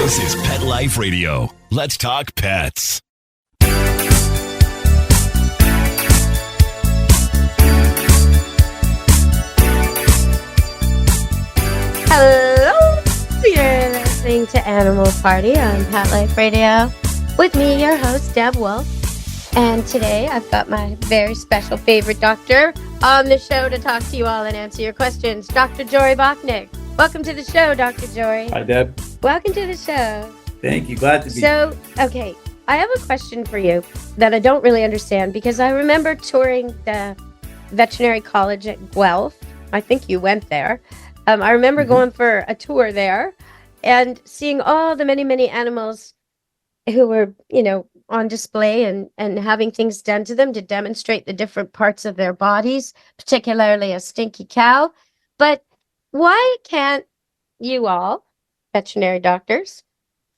This is Pet Life Radio. Let's talk pets. Hello, you're listening to Animal Party on Pet Life Radio with me, your host, Deb Wolf. And today I've got my very special favorite doctor on the show to talk to you all and answer your questions, Dr. Jory Bachnick. Welcome to the show, Dr. Jory. Hi, Deb. Welcome to the show. Thank you. Glad to be here. So, okay, I have a question for you that I don't really understand because I remember touring the veterinary college at Guelph. I think you went there. I remember going for a tour there and seeing all the many animals who were, on display and having things done to them to demonstrate the different parts of their bodies, particularly a stinky cow. But why can't you all, veterinary doctors,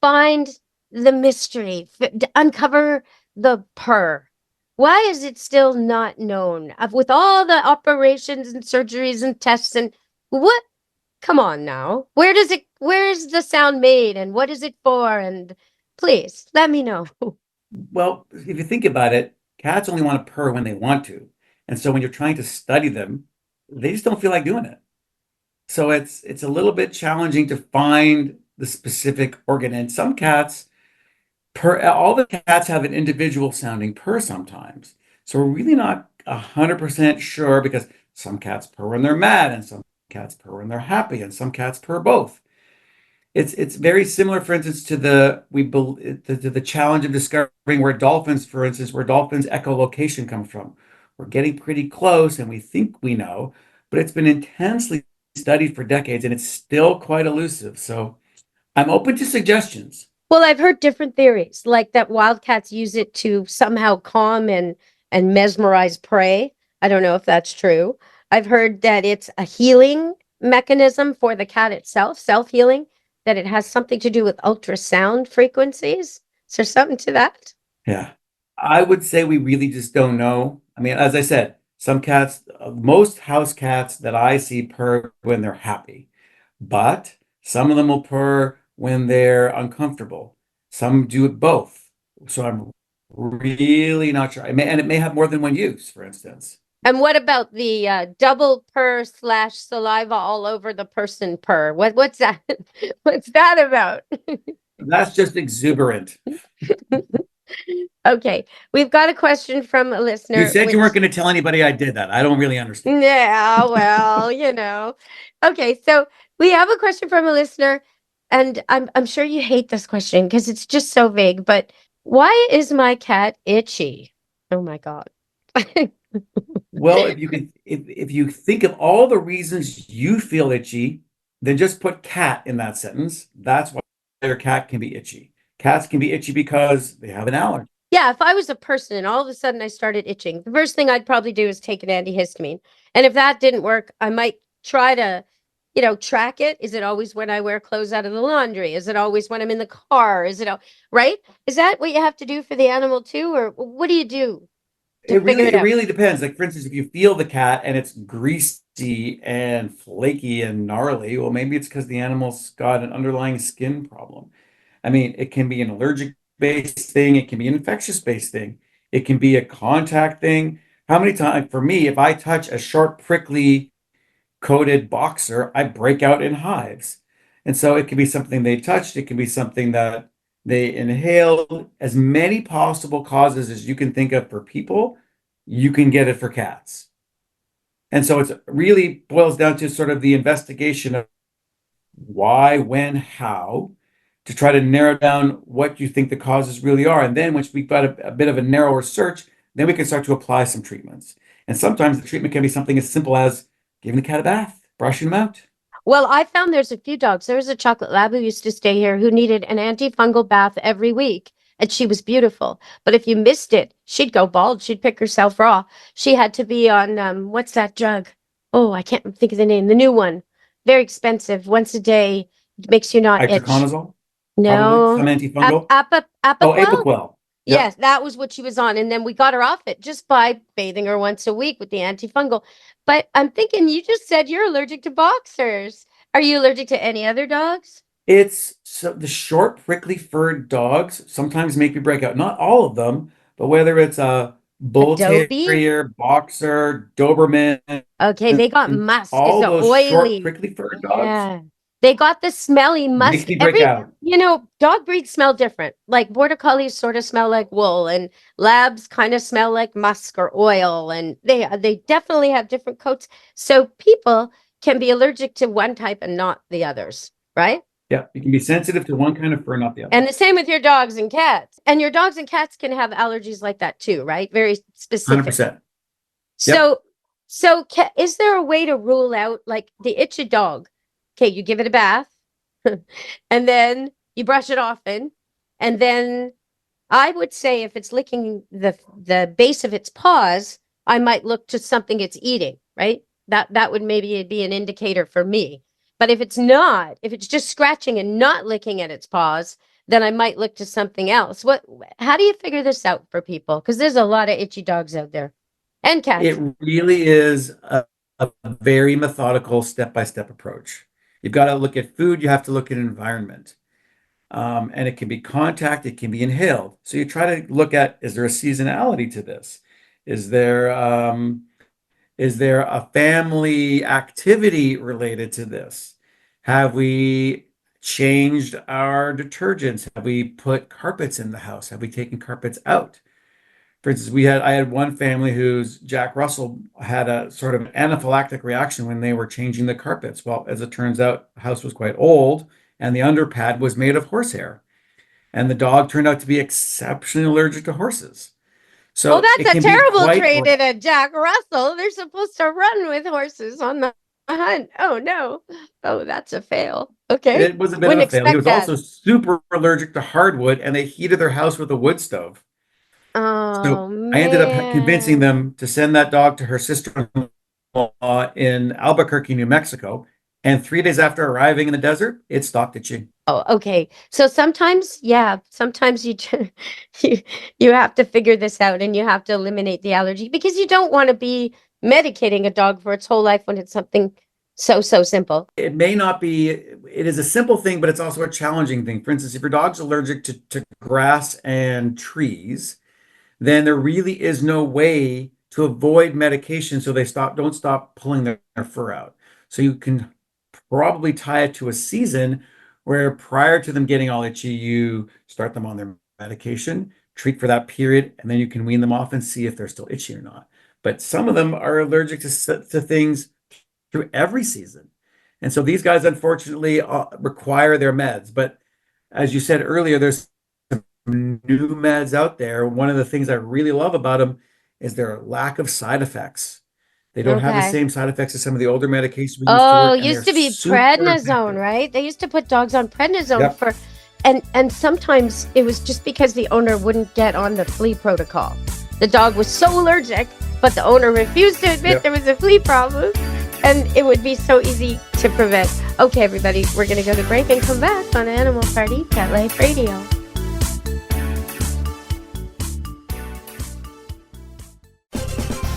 find the mystery, uncover the purr? Why is it still not known? With all the operations and surgeries and tests and what? Come on now. Where is the sound made and what is it for? And please let me know. Well, if you think about it, cats only want to purr when they want to. And so when you're trying to study them, they just don't feel like doing it. So it's a little bit challenging to find the specific organ. And some cats purr, all the cats have an individual sounding purr sometimes. So we're really not 100% sure because some cats purr when they're mad and some cats purr when they're happy and some cats purr both. It's very similar, for instance, to the challenge of discovering where dolphins echolocation comes from. We're getting pretty close and we think we know, but it's been intensely studied for decades and it's still quite elusive. So I'm open to suggestions. Well, I've heard different theories, like that wildcats use it to somehow calm and mesmerize prey. I don't know if that's true. I've heard that it's a healing mechanism for the cat itself, self-healing, that it has something to do with ultrasound frequencies. Is there something to that? Yeah, I would say we really just don't know. I mean, as I said, some cats, most house cats that I see purr when they're happy, but some of them will purr when they're uncomfortable. Some do it both. So I'm really not sure. And it may have more than one use, for instance. And what about the double purr / saliva all over the person purr? What's that? What's that about? That's just exuberant. Okay, we've got a question from a listener. You said you weren't going to tell anybody I did that. I don't really understand. Yeah, well, Okay, so we have a question from a listener, and I'm sure you hate this question because it's just so vague. But why is my cat itchy? Oh my God. Well, if you think of all the reasons you feel itchy, then just put cat in that sentence. That's why your cat can be itchy. Cats can be itchy because they have an allergy. Yeah, if I was a person and all of a sudden I started itching, the first thing I'd probably do is take an antihistamine. And if that didn't work, I might try to, track it. Is it always when I wear clothes out of the laundry? Is it always when I'm in the car? Right? Is that what you have to do for the animal too? Or what do you do? It really depends. Like, for instance, if you feel the cat and it's greasy and flaky and gnarly, well, maybe it's because the animal's got an underlying skin problem. I mean, it can be an allergic-based thing. It can be an infectious-based thing. It can be a contact thing. How many times, for me, if I touch a sharp, prickly, coated boxer, I break out in hives. And so it can be something they touched. It can be something that they inhaled. As many possible causes as you can think of for people, you can get it for cats. And so it really boils down to sort of the investigation of why, when, how, to try to narrow down what you think the causes really are. And then once we've got a bit of a narrower search, then we can start to apply some treatments. And sometimes the treatment can be something as simple as giving the cat a bath, brushing them out. Well, I found there's a few dogs. There was a chocolate lab who used to stay here who needed an antifungal bath every week. And she was beautiful. But if you missed it, she'd go bald. She'd pick herself raw. She had to be on, what's that drug? Oh, I can't think of the name. The new one. Very expensive. Once a day. It makes you not itch. Itraconazole? No. Some antifungal? Apoquel? Oh, Apoquel. Yep. Yes, that was what she was on. And then we got her off it just by bathing her once a week with the antifungal. But I'm thinking, you just said you're allergic to boxers. Are you allergic to any other dogs? It's so the short, prickly furred dogs sometimes make you break out. Not all of them, but whether it's a bull Adobe? terrier, boxer, Doberman, Okay, they got musk. It's all a those short, oily. prickly furred dogs Yeah. They got the smelly makes musk. me break out. Dog breeds smell different. Like border collies sort of smell like wool, and labs kind of smell like musk or oil, and they definitely have different coats. So people can be allergic to one type and not the others, right? Yeah, you can be sensitive to one kind of fur, not the other. And the same with your dogs and cats. And your dogs and cats can have allergies like that too, right? Very specific. 100%. So is there a way to rule out like the itchy dog? Okay, you give it a bath and then you brush it often. And then I would say if it's licking the base of its paws, I might look to something it's eating, right? That would maybe be an indicator for me. But if it's not, if it's just scratching and not licking at its paws, then I might look to something else. How do you figure this out for people? Because there's a lot of itchy dogs out there and cats. It really is a very methodical step-by-step approach. You've got to look at food, you have to look at environment. And it can be contact, it can be inhaled. So you try to look at, is there a seasonality to this? Is there a family activity related to this? Have we changed our detergents? Have we put carpets in the house? Have we taken carpets out? For instance, I had one family whose Jack Russell had a sort of anaphylactic reaction when they were changing the carpets. Well, as it turns out, the house was quite old and the underpad was made of horsehair. And the dog turned out to be exceptionally allergic to horses. So that's a terrible trait in a Jack Russell. They're supposed to run with horses on the hunt. Oh no. Oh, that's a fail. Okay. It was a bit of a fail. He was also super allergic to hardwood, and they heated their house with a wood stove. Oh, so I ended up convincing them to send that dog to her sister-in-law in Albuquerque, New Mexico. And 3 days after arriving in the desert, it stopped itching. Oh, okay. So sometimes you you have to figure this out and you have to eliminate the allergy because you don't want to be medicating a dog for its whole life when it's something so simple. It may not be, it is a simple thing, but it's also a challenging thing. For instance, if your dog's allergic to grass and trees, then there really is no way to avoid medication so they don't stop pulling their fur out. So you can probably tie it to a season where prior to them getting all itchy, you start them on their medication, treat for that period, and then you can wean them off and see if they're still itchy or not. But some of them are allergic to things through every season. And so these guys, unfortunately, require their meds. But as you said earlier, there's some new meds out there. One of the things I really love about them is their lack of side effects. They don't have the same side effects as some of the older medications we used to be prednisone, right? They used to put dogs on prednisone for, and sometimes it was just because the owner wouldn't get on the flea protocol. The dog was so allergic, but the owner refused to admit there was a flea problem, and it would be so easy to prevent. Okay, everybody, we're going to go to break and come back on Animal Party, Pet Life Radio.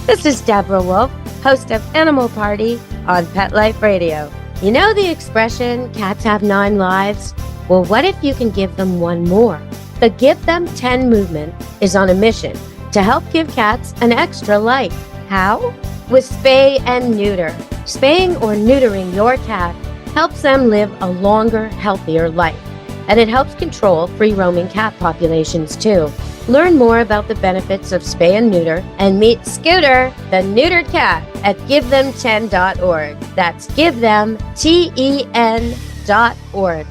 This is Deborah Wolf, host of Animal Party on Pet Life Radio. You know the expression, cats have 9 lives? Well, what if you can give them one more? The Give Them 10 movement is on a mission to help give cats an extra life. How? With spay and neuter. Spaying or neutering your cat helps them live a longer, healthier life. And it helps control free-roaming cat populations too. Learn more about the benefits of spay and neuter and meet Scooter, the neutered cat, at GiveThem10.org. That's GiveThem10.org.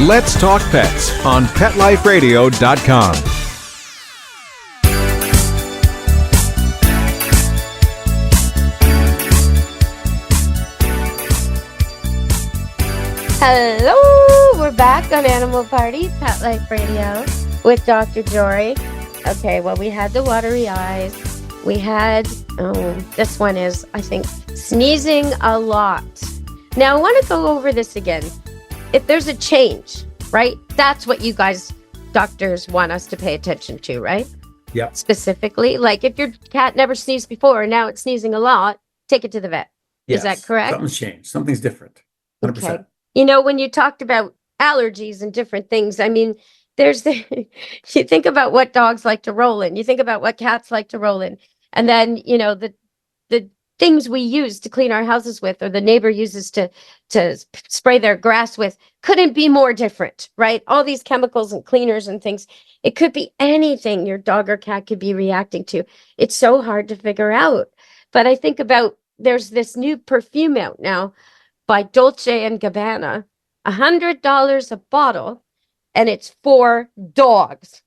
Let's Talk Pets on PetLifeRadio.com. Hello, we're back on Animal Party, Pet Life Radio, with Dr. Jory. Okay, well, we had the watery eyes. We had, this one is, I think, sneezing a lot. Now, I want to go over this again. If there's a change, right? That's what you guys, doctors, want us to pay attention to, right? Yeah. Specifically, like if your cat never sneezed before and now it's sneezing a lot, take it to the vet. Yes. Is that correct? Something's changed. Something's different. Okay. You know, when you talked about allergies and different things, I mean, there's the, you think about what dogs like to roll in, you think about what cats like to roll in, and then, you know, the things we use to clean our houses with, or the neighbor uses to spray their grass with, couldn't be more different, right? All these chemicals and cleaners and things. It could be anything your dog or cat could be reacting to. It's so hard to figure out. But I think about there's this new perfume out now by Dolce and Gabbana, $100 a bottle, and it's for dogs.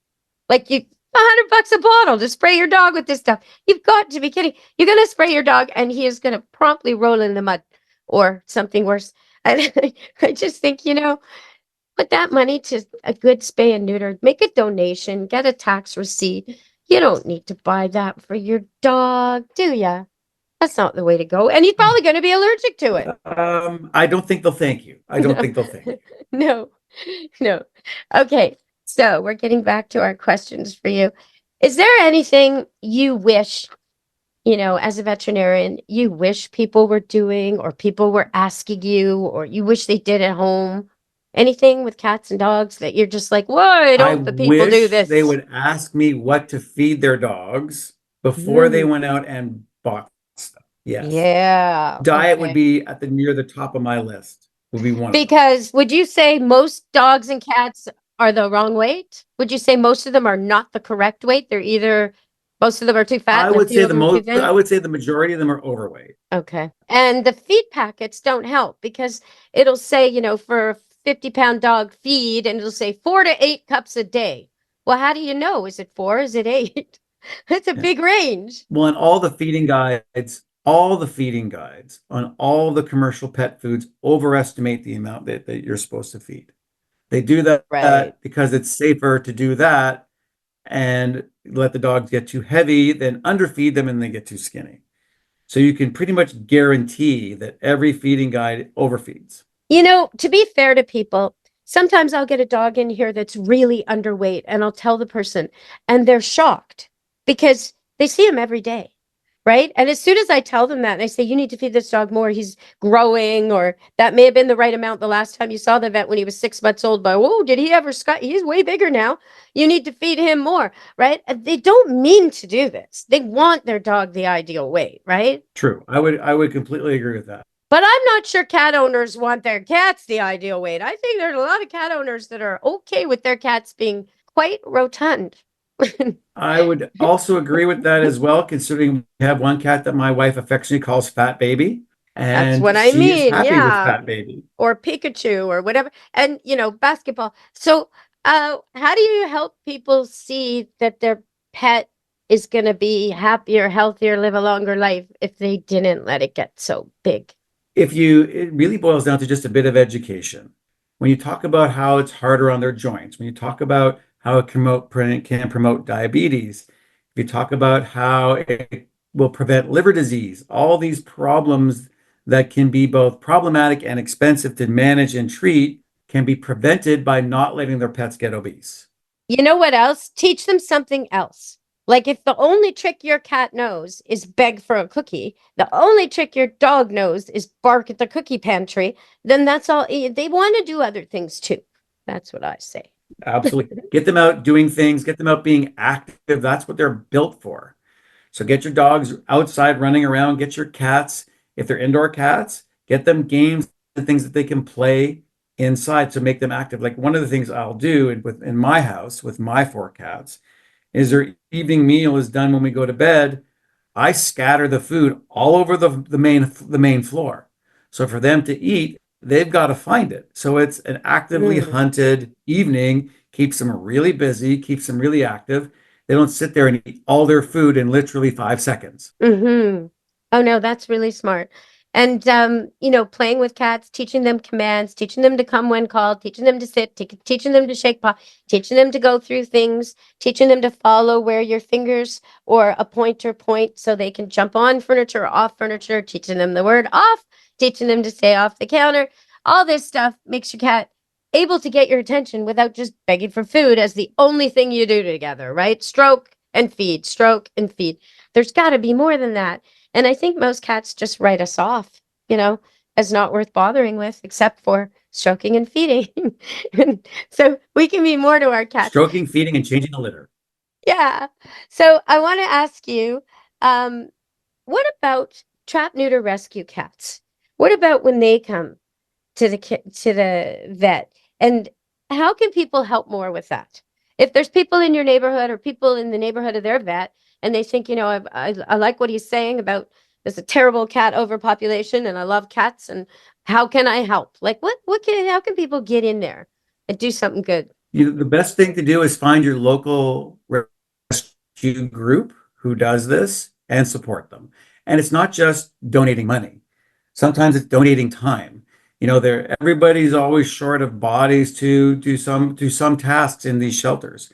Like you, $100 a bottle to spray your dog with this stuff. You've got to be kidding. You're gonna spray your dog, and he is gonna promptly roll in the mud or something worse. I just think, you know, put that money to a good spay and neuter. Make a donation. Get a tax receipt. You don't need to buy that for your dog, do ya? That's not the way to go. And he's probably going to be allergic to it. I don't think they'll thank you. I don't think they'll thank you. No, no. Okay. So we're getting back to our questions for you. Is there anything you wish, you know, as a veterinarian, you wish people were doing, or people were asking you, or you wish they did at home? Anything with cats and dogs that you're just like, why don't the people do wish this? they would ask me what to feed their dogs before they went out and bought stuff. Yes. Yeah. Diet okay. would be at the near the top of my list. Would be one of them. Because would you say most dogs and cats are the wrong weight? Would you say most of them are not the correct weight? They're either most of them are too fat. I and a would few say of the them are too most. thin? I would say the majority of them are overweight. Okay. And the feed packets don't help because it'll say, you know, for a 50-pound dog feed, and it'll say 4 to 8 cups a day. Well, how do you know? Is it 4? Is it 8? That's a big range. Well, in all the feeding guides on all the commercial pet foods overestimate the amount that you're supposed to feed. They do that Right. because it's safer to do that and let the dogs get too heavy than underfeed them and they get too skinny. So you can pretty much guarantee that every feeding guide overfeeds. You know, to be fair to people, sometimes I'll get a dog in here that's really underweight, and I'll tell the person, and they're shocked because they see him every day, right? And as soon as I tell them that, and I say, you need to feed this dog more, he's growing, or that may have been the right amount the last time you saw the vet when he was 6 months old, but whoa, did he ever, he's way bigger now. You need to feed him more, right? And they don't mean to do this. They want their dog the ideal weight, right? True. I would completely agree with that. But I'm not sure cat owners want their cats the ideal weight. I think there's a lot of cat owners that are okay with their cats being quite rotund. I would also agree with that as well, considering we have one cat that my wife affectionately calls Fat Baby. And That's what I she mean. is happy with Yeah. Fat Baby. Or Pikachu or whatever. And, you know, basketball. So how do you help people see that their pet is going to be happier, healthier, live a longer life if they didn't let it get so big? It really boils down to just a bit of education. When you talk about how it's harder on their joints, when you talk about how it can promote diabetes, if you talk about how it will prevent liver disease, all these problems that can be both problematic and expensive to manage and treat can be prevented by not letting their pets get obese. You know what else? Teach them something else. Like if the only trick your cat knows is beg for a cookie, the only trick your dog knows is bark at the cookie pantry, then that's all. They want to do other things too. That's what I say. Absolutely. Get them out doing things, get them out being active. That's what they're built for. So get your dogs outside running around, get your cats, if they're indoor cats, get them games and things that they can play inside to make them active. Like one of the things I'll do in my house with my 4 cats is their evening meal is done when we go to bed. I scatter the food all over the main floor. So for them to eat, they've got to find it. So it's an actively hunted evening, keeps them really busy, keeps them really active. They don't sit there and eat all their food in literally 5 seconds. Mm-hmm. Oh, no, that's really smart. And, you know, playing with cats, teaching them commands, teaching them to come when called, teaching them to sit, teaching them to shake paw, teaching them to go through things, teaching them to follow where your fingers or a pointer point so they can jump on furniture or off furniture, teaching them the word off, teaching them to stay off the counter. All this stuff makes your cat able to get your attention without just begging for food as the only thing you do together, right? Stroke and feed, stroke and feed. There's got to be more than that. And I think most cats just write us off, you know, as not worth bothering with, except for stroking and feeding. And so we can be more to our cats. Stroking, feeding, and changing the litter. Yeah. So I want to ask you, what about trap, neuter, rescue cats? What about when they come to the vet? And how can people help more with that? If there's people in your neighborhood or people in the neighborhood of their vet, and they think, I like what he's saying about there's a terrible cat overpopulation, and I love cats, and how can I help? Like, how can people get in there and do something good? The best thing to do is find your local rescue group who does this and support them. And it's not just donating money. Sometimes it's donating time. Everybody's always short of bodies to do some tasks in these shelters,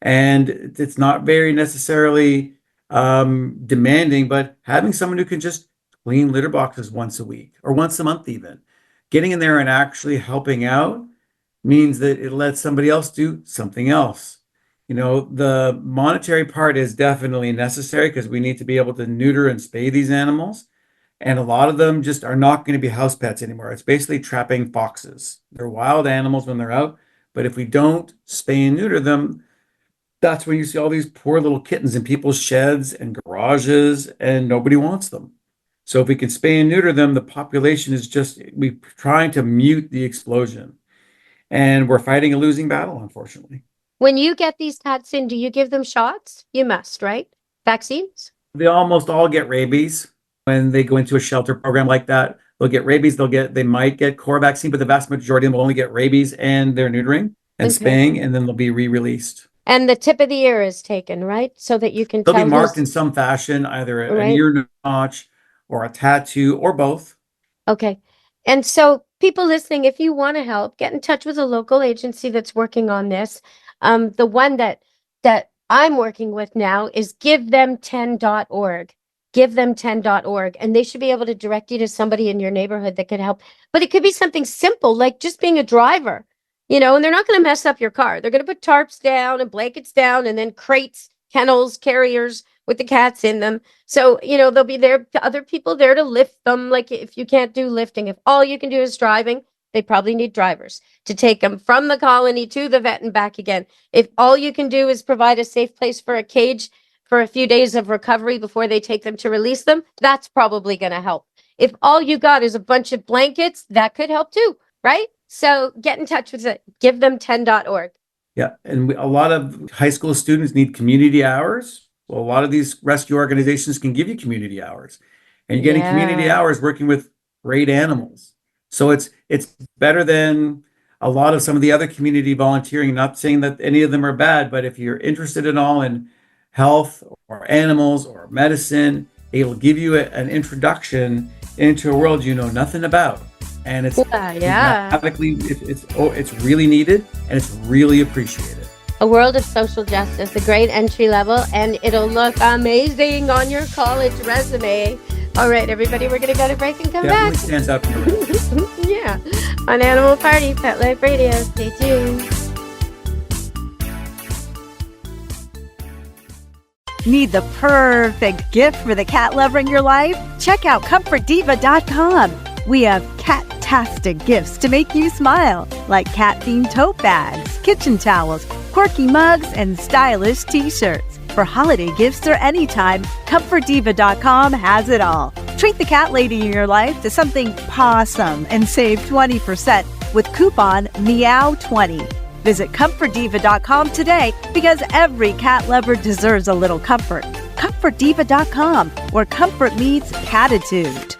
and it's not very necessarily demanding. But having someone who can just clean litter boxes once a week or once a month, even getting in there and actually helping out, means that it lets somebody else do something else. The monetary part is definitely necessary because we need to be able to neuter and spay these animals. And a lot of them just are not going to be house pets anymore. It's basically trapping foxes. They're wild animals when they're out, but if we don't spay and neuter them, that's when you see all these poor little kittens in people's sheds and garages, and nobody wants them. So if we can spay and neuter them, the population is we're trying to mute the explosion. And we're fighting a losing battle, unfortunately. When you get these cats in, do you give them shots? You must, right? Vaccines? They almost all get rabies. When they go into a shelter program like that, they'll get rabies. They might get core vaccine, but the vast majority of them will only get rabies and their neutering and spaying, and then they'll be re-released. And the tip of the ear is taken, right? So that you can They'll be marked in some fashion, either an ear notch or a tattoo or both. Okay. And so people listening, if you want to help, get in touch with a local agency that's working on this. The one that I'm working with now is GiveThem10.org. GiveThem10.org, and they should be able to direct you to somebody in your neighborhood that could help. But it could be something simple, like just being a driver, and they're not going to mess up your car. They're going to put tarps down and blankets down, and then crates, kennels, carriers with the cats in them. So, there'll be other people there to lift them. Like if you can't do lifting, if all you can do is driving, they probably need drivers to take them from the colony to the vet and back again. If all you can do is provide a safe place for a cage for a few days of recovery before they take them to release them, that's probably going to help. If all you got is a bunch of blankets, that could help too, right? So get in touch with it. GiveThem10.org. Yeah, and a lot of high school students need community hours. Well, a lot of these rescue organizations can give you community hours, and you're getting community hours working with great animals. So it's better than a lot of some of the other community volunteering. Not saying that any of them are bad, but if you're interested at all in health or animals or medicine, it'll give you an introduction into a world you know nothing about. And it's it's really needed, and it's really appreciated. A world of social justice, a great entry level, and it'll look amazing on your college resume. All right, everybody, we're going to go to break and come back. Definitely stands out from the rest. Yeah, on Animal Party, Pet Life Radio. Stay tuned. Need the perfect gift for the cat lover in your life? Check out ComfortDiva.com. We have cat-tastic gifts to make you smile, like cat-themed tote bags, kitchen towels, quirky mugs, and stylish t-shirts. For holiday gifts or anytime, ComfortDiva.com has it all. Treat the cat lady in your life to something pawsome and save 20% with coupon MEOW20. Visit ComfortDiva.com today because every cat lover deserves a little comfort. ComfortDiva.com, where comfort meets catitude.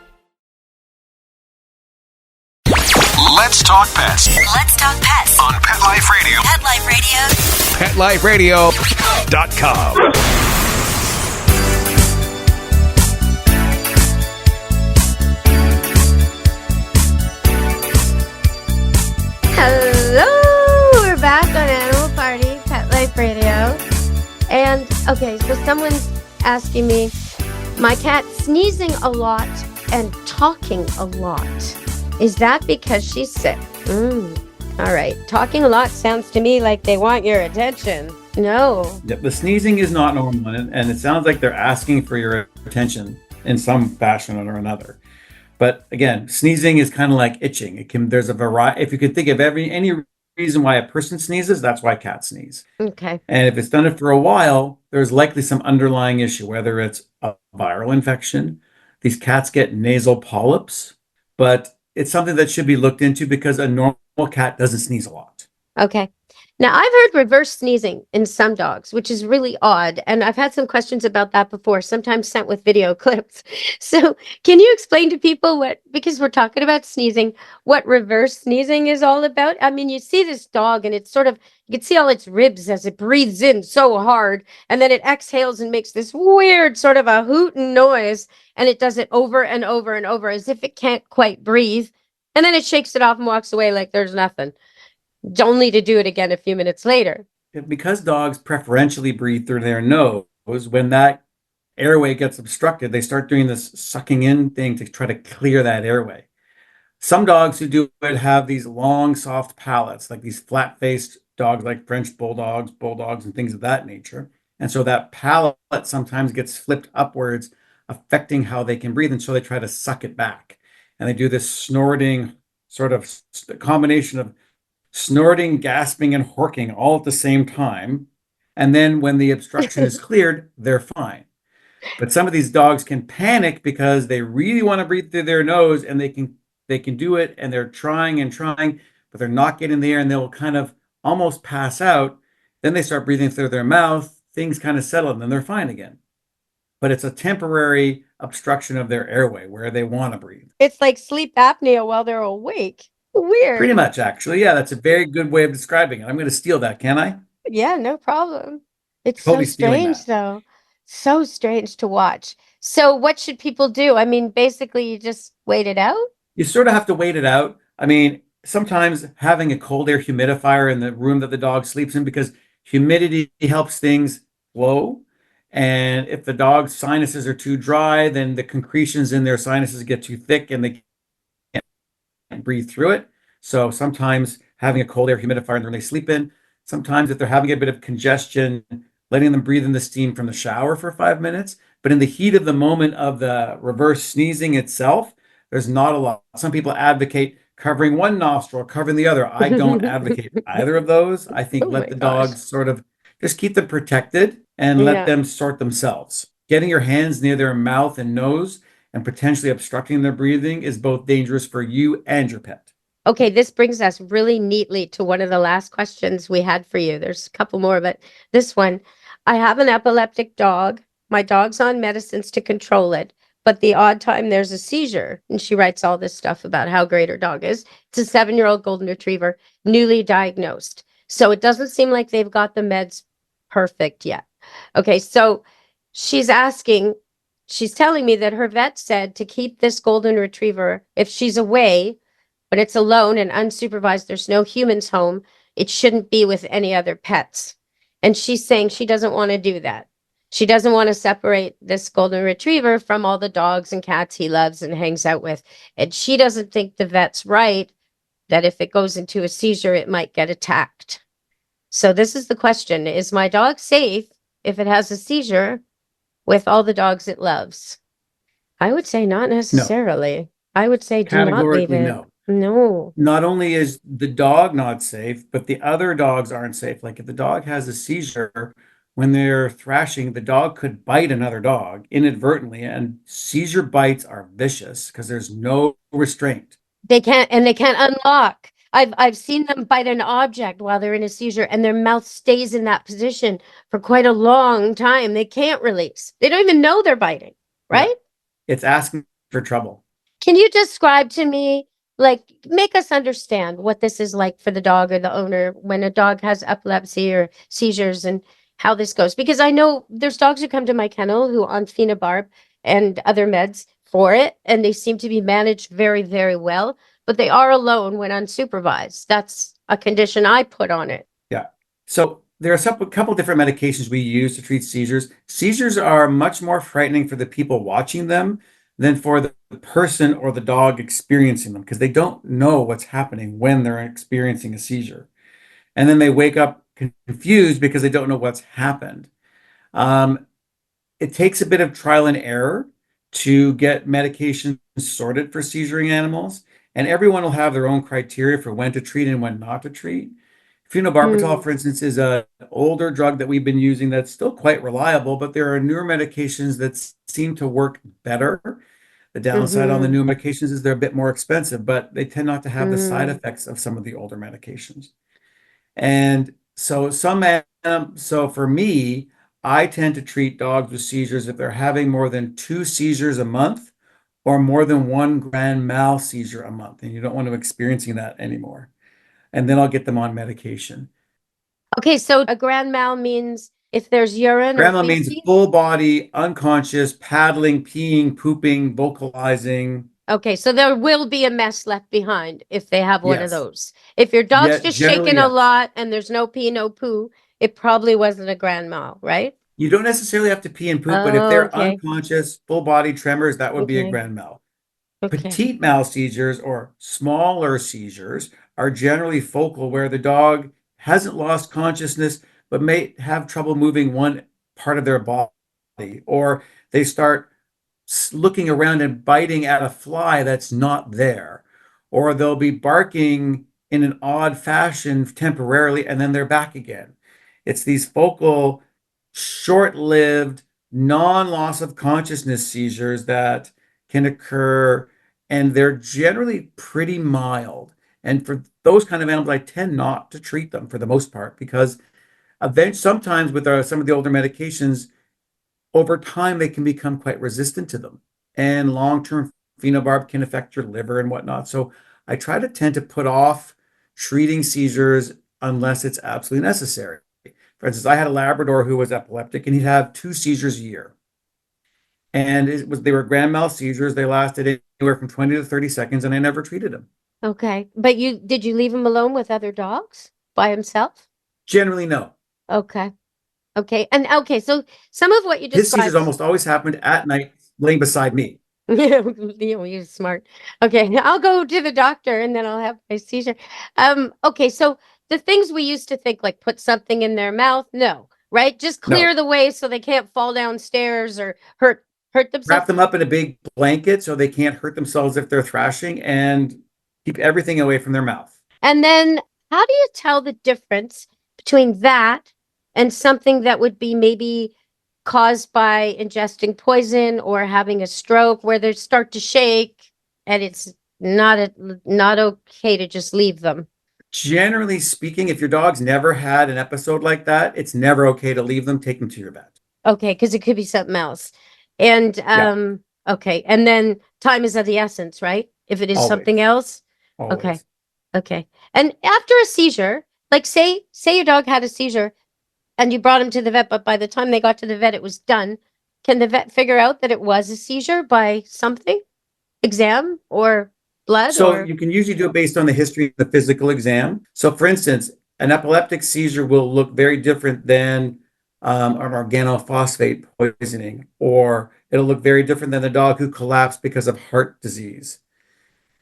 Let's talk pets. Let's talk pets On Pet Life Radio. Pet Life Radio. PetLifeRadio.com. Hello, we're back on Animal Party, Pet Life Radio. And okay, so someone's asking me, my cat's sneezing a lot and talking a lot. Is that because she's sick? All right. Talking a lot sounds to me like they want your attention. No. Yep, the sneezing is not normal, and it sounds like they're asking for your attention in some fashion or another. But again, sneezing is kind of like itching. There's a variety. If you could think of any reason why a person sneezes, that's why cats sneeze. Okay. And if it's done it for a while, there's likely some underlying issue, whether it's a viral infection. These cats get nasal polyps, but it's something that should be looked into because a normal cat doesn't sneeze a lot. Okay. Now, I've heard reverse sneezing in some dogs, which is really odd. And I've had some questions about that before, sometimes sent with video clips. So, can you explain to people because we're talking about sneezing, what reverse sneezing is all about? I mean, you see this dog and it's sort of, you can see all its ribs as it breathes in so hard. And then it exhales and makes this weird sort of a hooting noise. And it does it over and over and over as if it can't quite breathe. And then it shakes it off and walks away like there's nothing, only to do it again a few minutes later. Because dogs preferentially breathe through their nose, when that airway gets obstructed, they start doing this sucking in thing to try to clear that airway. Some dogs who do it have these long, soft palates, like these flat-faced dogs like French bulldogs, and things of that nature. And so that palate sometimes gets flipped upwards, affecting how they can breathe. And so they try to suck it back. And they do this snorting sort of combination of snorting, gasping, and horking all at the same time. And then when the obstruction is cleared, they're fine. But some of these dogs can panic because they really want to breathe through their nose, and they can do it, and they're trying and trying, but they're not getting there, and they'll kind of almost pass out. Then they start breathing through their mouth, things kind of settle, and then they're fine again. But it's a temporary obstruction of their airway where they want to breathe. It's like sleep apnea while they're awake. Weird. Pretty much, actually. Yeah, that's a very good way of describing it. I'm going to steal that, can I? Yeah, no problem. It's Totally so stealing strange, that. though. So strange to watch. So, what should people do? I mean, basically, you just wait it out. You sort of have to wait it out. I mean, sometimes having a cold air humidifier in the room that the dog sleeps in, because humidity helps things flow. And if the dog's sinuses are too dry, then the concretions in their sinuses get too thick and they can't breathe through it. So sometimes having a cold air humidifier in the room they sleep in. Sometimes if they're having a bit of congestion, letting them breathe in the steam from the shower for 5 minutes. But in the heat of the moment of the reverse sneezing itself, there's not a lot. Some people advocate covering one nostril, covering the other. I don't advocate either of those. I think Oh let my the gosh. dogs sort of just keep them protected and Yeah. let them sort themselves. Getting your hands near their mouth and nose and potentially obstructing their breathing is both dangerous for you and your pet. Okay, this brings us really neatly to one of the last questions we had for you. There's a couple more, but this one, I have an epileptic dog. My dog's on medicines to control it, but the odd time there's a seizure. And she writes all this stuff about how great her dog is. It's a 7-year-old golden retriever, newly diagnosed. So it doesn't seem like they've got the meds perfect yet. Okay, so she's telling me that her vet said to keep this golden retriever, if she's away, when it's alone and unsupervised, there's no humans home, it shouldn't be with any other pets. And she's saying she doesn't want to do that. She doesn't want to separate this golden retriever from all the dogs and cats he loves and hangs out with. And she doesn't think the vet's right, that if it goes into a seizure, it might get attacked. So this is the question. Is my dog safe if it has a seizure with all the dogs it loves? I would say not necessarily. I would say do not leave Categorically, it. no. No. Not only is the dog not safe, but the other dogs aren't safe. Like if the dog has a seizure, when they're thrashing, the dog could bite another dog inadvertently, and seizure bites are vicious because there's no restraint. They can't unlock. I've seen them bite an object while they're in a seizure and their mouth stays in that position for quite a long time. They can't release. They don't even know they're biting, right? It's asking for trouble. Can you describe to me, like, make us understand what this is like for the dog or the owner when a dog has epilepsy or seizures and how this goes? Because I know there's dogs who come to my kennel who on phenobarb and other meds for it, and they seem to be managed very, very well, but they are alone when unsupervised. That's a condition I put on it. Yeah. So there are a couple different medications we use to treat seizures. Seizures are much more frightening for the people watching them than for the person or the dog experiencing them, because they don't know what's happening when they're experiencing a seizure. And then they wake up confused because they don't know what's happened. It takes a bit of trial and error to get medications sorted for seizuring animals, and everyone will have their own criteria for when to treat and when not to treat. Phenobarbital, for instance, is an older drug that we've been using that's still quite reliable, but there are newer medications that seem to work better. The downside on the new medications is they're a bit more expensive, but they tend not to have the side effects of some of the older medications. And so so for me, I tend to treat dogs with seizures if they're having more than 2 seizures a month or more than 1 grand mal seizure a month, and you don't want to experiencing that anymore. And then I'll get them on medication. Okay, so a grand mal means if there's urine Grand or mal means feces? full body, unconscious, paddling, peeing, pooping, vocalizing. Okay, so there will be a mess left behind if they have one of Yes. those. If your dog's Yeah, just generally, shaking a yes. lot and there's no pee, no poo, it probably wasn't a grand mal, right? You don't necessarily have to pee and poop, but if they're Okay. unconscious, full body tremors, that would be a Okay. grand mal. Okay. Petite mal seizures or smaller seizures are generally focal, where the dog hasn't lost consciousness but may have trouble moving one part of their body, or they start looking around and biting at a fly that's not there, or they'll be barking in an odd fashion temporarily and then they're back again. It's these focal, short-lived, non-loss of consciousness seizures that can occur, and they're generally pretty mild. And for those kind of animals, I tend not to treat them for the most part, because sometimes with some of the older medications, over time they can become quite resistant to them, and long-term phenobarb can affect your liver and whatnot. So I tend to put off treating seizures unless it's absolutely necessary. For instance, I had a Labrador who was epileptic, and he'd have 2 seizures a year. And they were grand mal seizures. They lasted anywhere from 20 to 30 seconds, and I never treated him. Okay. But did you leave him alone with other dogs by himself? Generally, no. Okay. Okay. And okay, so some of what you His seizures described. almost always happened at night, laying beside me. You're smart. Okay, I'll go to the doctor and then I'll have my seizure. Okay, so the things we used to think, like put something in their mouth, no, right? Just clear the way so they can't fall downstairs or hurt themselves. Wrap them up in a big blanket so they can't hurt themselves if they're thrashing, and keep everything away from their mouth. And then how do you tell the difference between that and something that would be maybe caused by ingesting poison or having a stroke, where they start to shake and it's not okay to just leave them? Generally speaking, if your dog's never had an episode like that, it's never okay to leave them. Take them to your vet. Okay, because it could be something else. And okay, and then time is of the essence, right? If it is Always. something else. Always. Okay. And after a seizure, like say your dog had a seizure and you brought him to the vet, but by the time they got to the vet, it was done. Can the vet figure out that it was a seizure by something? Exam or blood? So you can usually do it based on the history of the physical exam. So for instance, an epileptic seizure will look very different than an organophosphate poisoning, or it'll look very different than a dog who collapsed because of heart disease,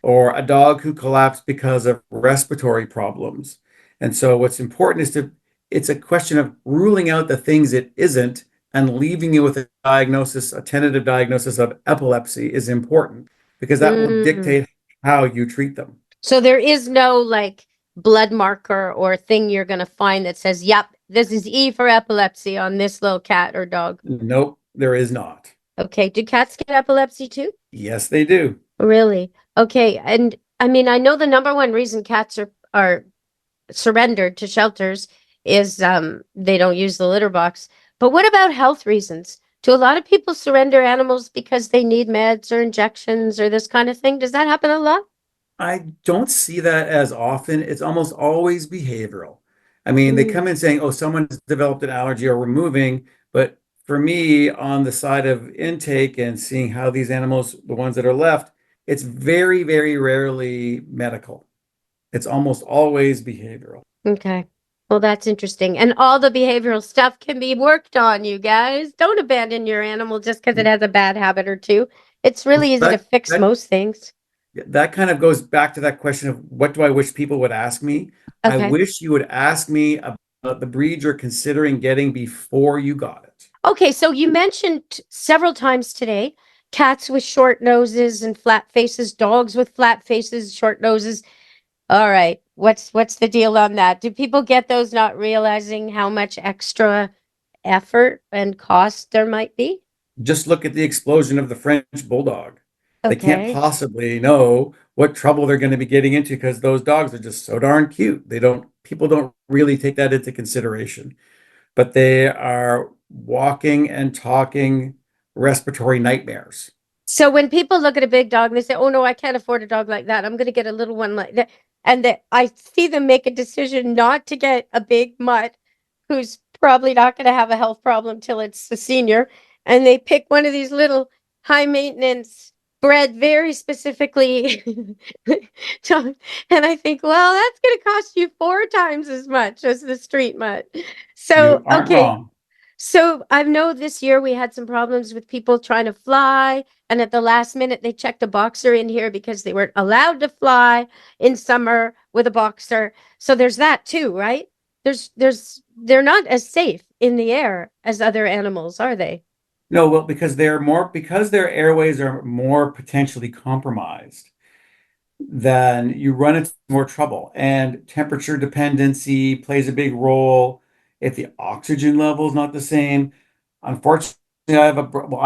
or a dog who collapsed because of respiratory problems. And so what's important is it's a question of ruling out the things it isn't, and leaving you with a tentative diagnosis of epilepsy is important, because that will dictate how you treat them. So there is no like blood marker or thing you're going to find that says, yep, this is E for epilepsy on this little cat or dog. Nope, there is not. Okay. Do cats get epilepsy too? Yes, they do. Really? Okay. And I mean, I know the number one reason cats are surrendered to shelters is they don't use the litter box. But what about health reasons? Do a lot of people surrender animals because they need meds or injections or this kind of thing? Does that happen a lot? I don't see that as often. It's almost always behavioral. I mean, they come in saying, oh, someone's developed an allergy or we're moving. But for me, on the side of intake and seeing how these animals, the ones that are left, it's very, very rarely medical. It's almost always behavioral. Okay. Well, that's interesting. And all the behavioral stuff can be worked on, you guys. Don't abandon your animal just because it has a bad habit or two. It's really easy to fix most things. That kind of goes back to that question of what do I wish people would ask me? Okay. I wish you would ask me about the breed you're considering getting before you got it. Okay, so you mentioned several times today cats with short noses and flat faces, dogs with flat faces, short noses. All right. What's the deal on that? Do people get those not realizing how much extra effort and cost there might be? Just look at the explosion of the French bulldog. They can't Okay. possibly know what trouble they're going to be getting into because those dogs are just so darn cute. People don't really take that into consideration, but they are walking and talking respiratory nightmares. So when people look at a big dog and they say, "Oh no, I can't afford a dog like that. I'm going to get a little one like that," and I see them make a decision not to get a big mutt who's probably not going to have a health problem till it's a senior, and they pick one of these little high maintenance bred very specifically dogs, and I think, well, that's going to cost you 4 times as much as the street mutt. So You aren't okay. wrong. So I know this year we had some problems with people trying to fly, and at the last minute they checked a boxer in here because they weren't allowed to fly in summer with a boxer. So there's that too, right? They're not as safe in the air as other animals, are they? No, well, because their airways are more potentially compromised, then you run into more trouble. And temperature dependency plays a big role. If the oxygen level is not the same, unfortunately, I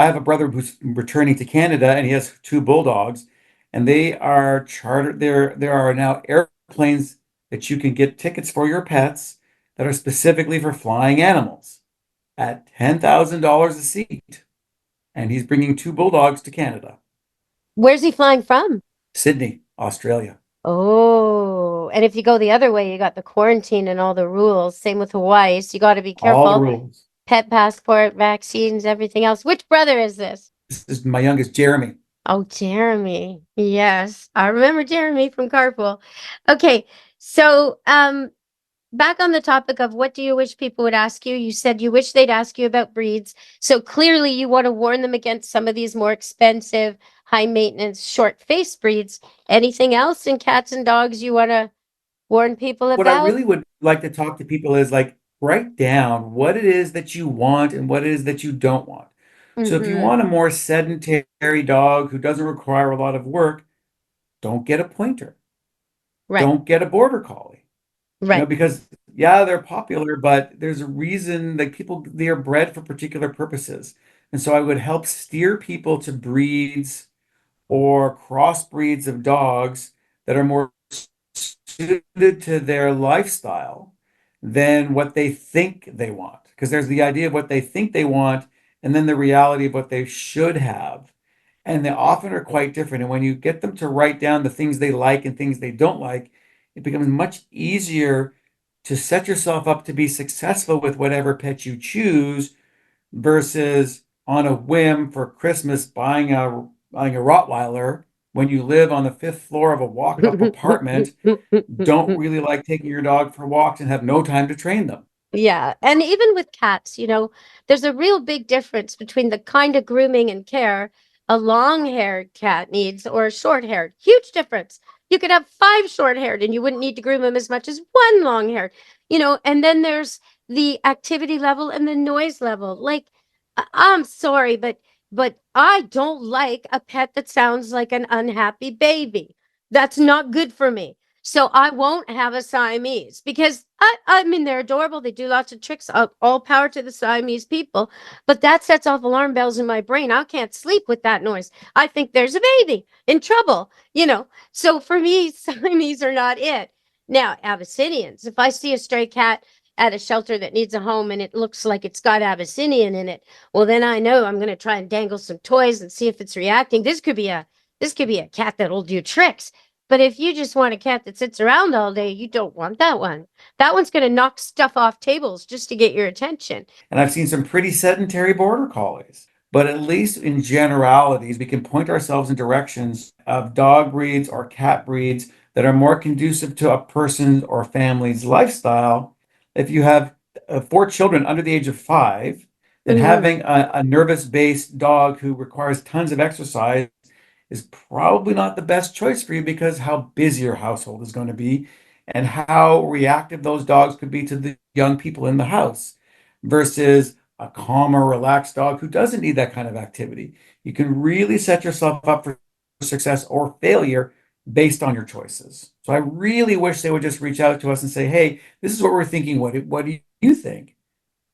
have a brother who's returning to Canada, and he has 2 bulldogs, and they are chartered. There are now airplanes that you can get tickets for your pets that are specifically for flying animals at $10,000 a seat. And he's bringing 2 bulldogs to Canada. Where's he flying from? Sydney, Australia. Oh, and if you go the other way, you got the quarantine and all the rules. Same with Hawaii, so you got to be All the careful. rules. Pet passport, vaccines, everything else. Which brother is this? This is my youngest, Jeremy. Oh, Jeremy. Yes, I remember Jeremy from Carpool. Okay, so back on the topic of what do you wish people would ask you? You said you wish they'd ask you about breeds. So clearly you want to warn them against some of these more expensive, high maintenance, short face breeds. Anything else in cats and dogs you want to warn people What I about? really would like to talk to people is like write down what it is that you want and what it is that you don't want. So if you Mm-hmm. want a more sedentary dog who doesn't require a lot of work, don't get a pointer. Right, Don't get a border collie. right. Because yeah, they're popular, but there's a reason that they are bred for particular purposes. And so I would help steer people to breeds or crossbreeds of dogs that are more suited to their lifestyle than what they think they want. Because there's the idea of what they think they want, and then the reality of what they should have. And they often are quite different. And when you get them to write down the things they like and things they don't like, it becomes much easier to set yourself up to be successful with whatever pet you choose versus on a whim for Christmas buying a Rottweiler when you live on the 5th floor of a walk-up apartment, don't really like taking your dog for walks and have no time to train them. Yeah, and even with cats, there's a real big difference between the kind of grooming and care a long-haired cat needs or a short-haired. Huge difference. You could have 5 short-haired and you wouldn't need to groom them as much as 1 long-haired. And then there's the activity level and the noise level. Like, I'm sorry, but I don't like a pet that sounds like an unhappy baby. That's not good for me. So I won't have a Siamese because I mean, they're adorable. They do lots of tricks. All power to the Siamese people, but that sets off alarm bells in my brain. I can't sleep with that noise. I think there's a baby in trouble. So for me, Siamese are not it. Now, Abyssinians, if I see a stray cat at a shelter that needs a home and it looks like it's got Abyssinian in it, well, then I know I'm going to try and dangle some toys and see if it's reacting. This could be a cat that'll do tricks. But if you just want a cat that sits around all day, you don't want that one. That one's going to knock stuff off tables just to get your attention. And I've seen some pretty sedentary border collies. But at least in generalities, we can point ourselves in directions of dog breeds or cat breeds that are more conducive to a person's or family's lifestyle. If you have 4 children under the age of 5, then having a nervous-based dog who requires tons of exercise is probably not the best choice for you because how busy your household is going to be and how reactive those dogs could be to the young people in the house versus a calmer, relaxed dog who doesn't need that kind of activity. You can really set yourself up for success or failure based on your choices. So I really wish they would just reach out to us and say, "Hey, this is what we're thinking. What do you think?"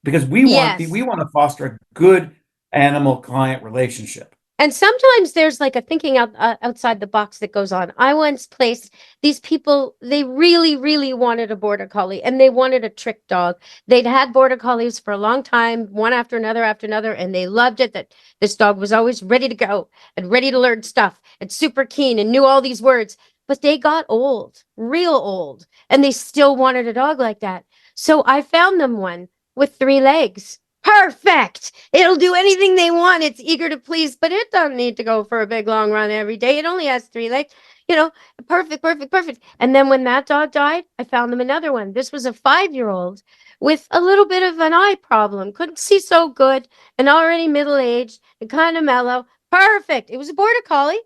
Because Yes. we want to foster a good animal client relationship. And sometimes there's like a thinking outside the box that goes on. I once placed these people, they really, really wanted a border collie and they wanted a trick dog. They'd had border collies for a long time, one after another, and they loved it that this dog was always ready to go and ready to learn stuff and super keen and knew all these words. But they got old, real old, and they still wanted a dog like that. So I found them one with 3 legs. Perfect. It'll do anything they want. It's eager to please, but it doesn't need to go for a big long run every day. It only has 3 legs. Perfect. And then when that dog died, I found them another one. This was a 5-year-old with a little bit of an eye problem. Couldn't see so good and already middle-aged and kind of mellow. Perfect. It was a border collie.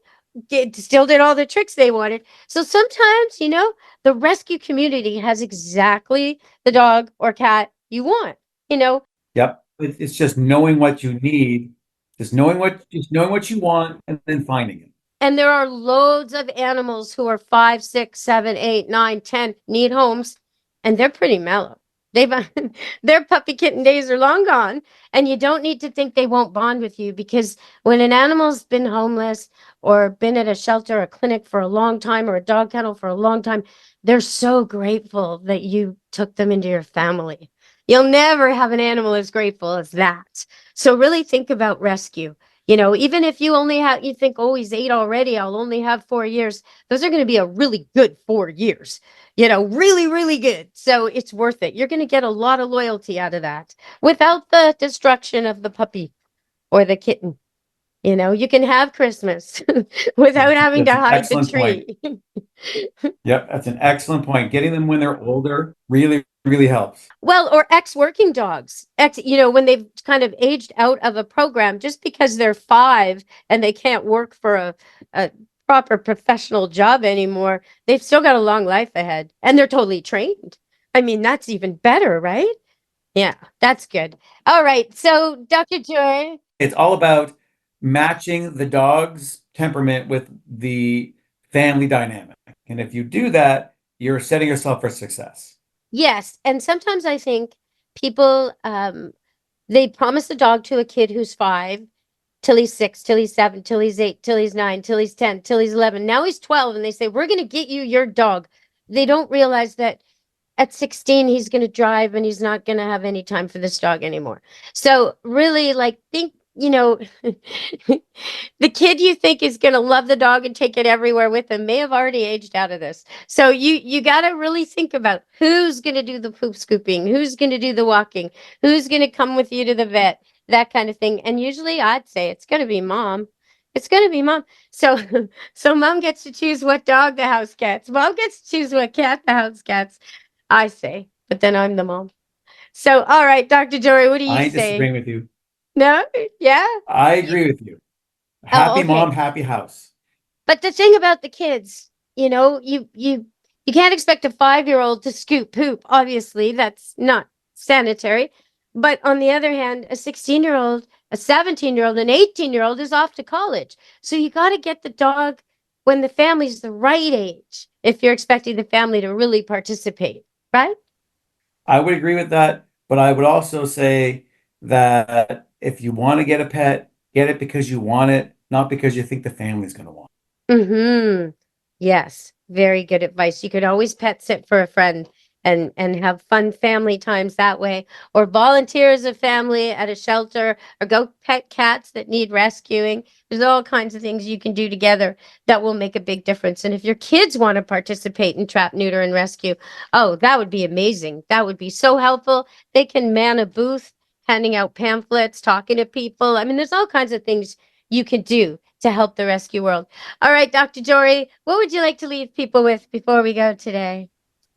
Still did all the tricks they wanted. So sometimes, the rescue community has exactly the dog or cat you want, Yep. It's just knowing what you need, just knowing what you want, and then finding it. And there are loads of animals who are 5, 6, 7, 8, 9, 10, need homes, and they're pretty mellow. Their puppy kitten days are long gone, and you don't need to think they won't bond with you, because when an animal's been homeless or been at a shelter or clinic for a long time or a dog kennel for a long time, they're so grateful that you took them into your family. You'll never have an animal as grateful as that. So really think about rescue. Even if you think, oh, he's 8 already, I'll only have 4 years. Those are going to be a really good 4 years, really, really good. So it's worth it. You're going to get a lot of loyalty out of that without the destruction of the puppy or the kitten. You can have Christmas without having to hide the tree. Yep, that's an excellent point. Getting them when they're older really, really helps. Well, or ex-working dogs, when they've kind of aged out of a program, just because they're 5 and they can't work for a proper professional job anymore, they've still got a long life ahead and they're totally trained. I mean, that's even better, right? Yeah, that's good. All right. So, Dr. Joy. It's all about matching the dog's temperament with the family dynamic. And if you do that, you're setting yourself for success. Yes. And sometimes I think people, they promise a dog to a kid who's 5 till he's 6, till he's 7, till he's 8, till he's 9, till he's 10, till he's 11. Now he's 12 and they say, we're going to get you your dog. They don't realize that at 16, he's going to drive and he's not going to have any time for this dog anymore. So really think, the kid you think is going to love the dog and take it everywhere with him may have already aged out of this. So you got to really think about who's going to do the poop scooping, who's going to do the walking, who's going to come with you to the vet, that kind of thing. And usually I'd say it's going to be mom. It's going to be mom. So mom gets to choose what dog the house gets. Mom gets to choose what cat the house gets, I say. But then I'm the mom. So, all right, Dr. Jory, what do you say? I ain't disagreeing with you. No? Yeah? I agree with you. Happy okay. mom, happy house. But the thing about the kids, you can't expect a 5-year-old to scoop poop. Obviously, that's not sanitary. But on the other hand, a 16-year-old, a 17-year-old, an 18-year-old is off to college. So you got to get the dog when the family's the right age, if you're expecting the family to really participate, right? I would agree with that. But I would also say that if you want to get a pet, get it because you want it, not because you think the family's going to want it. Mm-hmm. Yes, very good advice. You could always pet sit for a friend and have fun family times that way, or volunteer as a family at a shelter, or go pet cats that need rescuing. There's all kinds of things you can do together that will make a big difference. And if your kids want to participate in trap, neuter, and rescue, oh, that would be amazing. That would be so helpful. They can man a booth, handing out pamphlets, talking to people. I mean, there's all kinds of things you can do to help the rescue world. All right, Dr. Jory, what would you like to leave people with before we go today?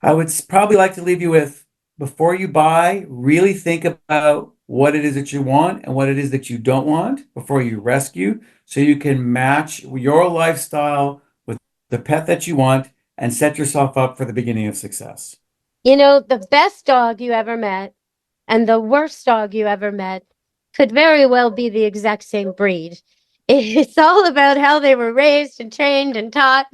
I would probably like to leave you with, before you buy, really think about what it is that you want and what it is that you don't want before you rescue, so you can match your lifestyle with the pet that you want and set yourself up for the beginning of success. The best dog you ever met and the worst dog you ever met could very well be the exact same breed. It's all about how they were raised and trained and taught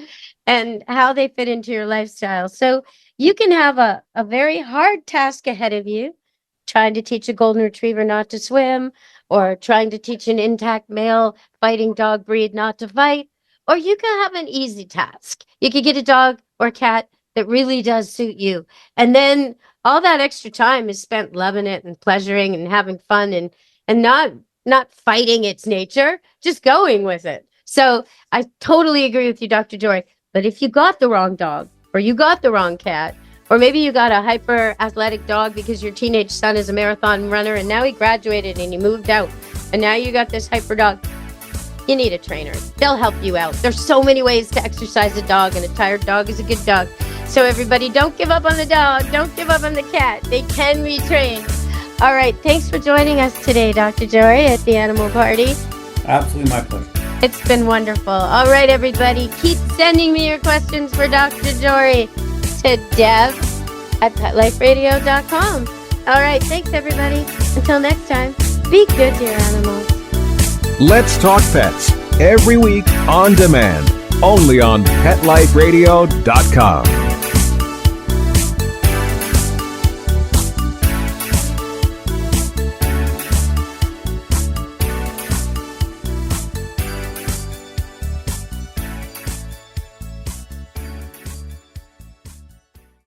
and how they fit into your lifestyle. So you can have a very hard task ahead of you, trying to teach a golden retriever not to swim, or trying to teach an intact male fighting dog breed not to fight. Or you can have an easy task. You could get a dog or cat that really does suit you. And then all that extra time is spent loving it and pleasuring and having fun and not fighting its nature, just going with it. So I totally agree with you, Dr. Jory. But if you got the wrong dog, or you got the wrong cat, or maybe you got a hyper athletic dog because your teenage son is a marathon runner and now he graduated and he moved out, and now you got this hyper dog, you need a trainer. They'll help you out. There's so many ways to exercise a dog, and a tired dog is a good dog. So everybody, don't give up on the dog. Don't give up on the cat. They can retrain. All right. Thanks for joining us today, Dr. Jory, at the Animal Party. Absolutely my pleasure. It's been wonderful. All right, everybody. Keep sending me your questions for Dr. Jory to dev@petliferadio.com. All right. Thanks, everybody. Until next time, be good to your animals. Let's Talk Pets, every week on demand, only on PetLifeRadio.com.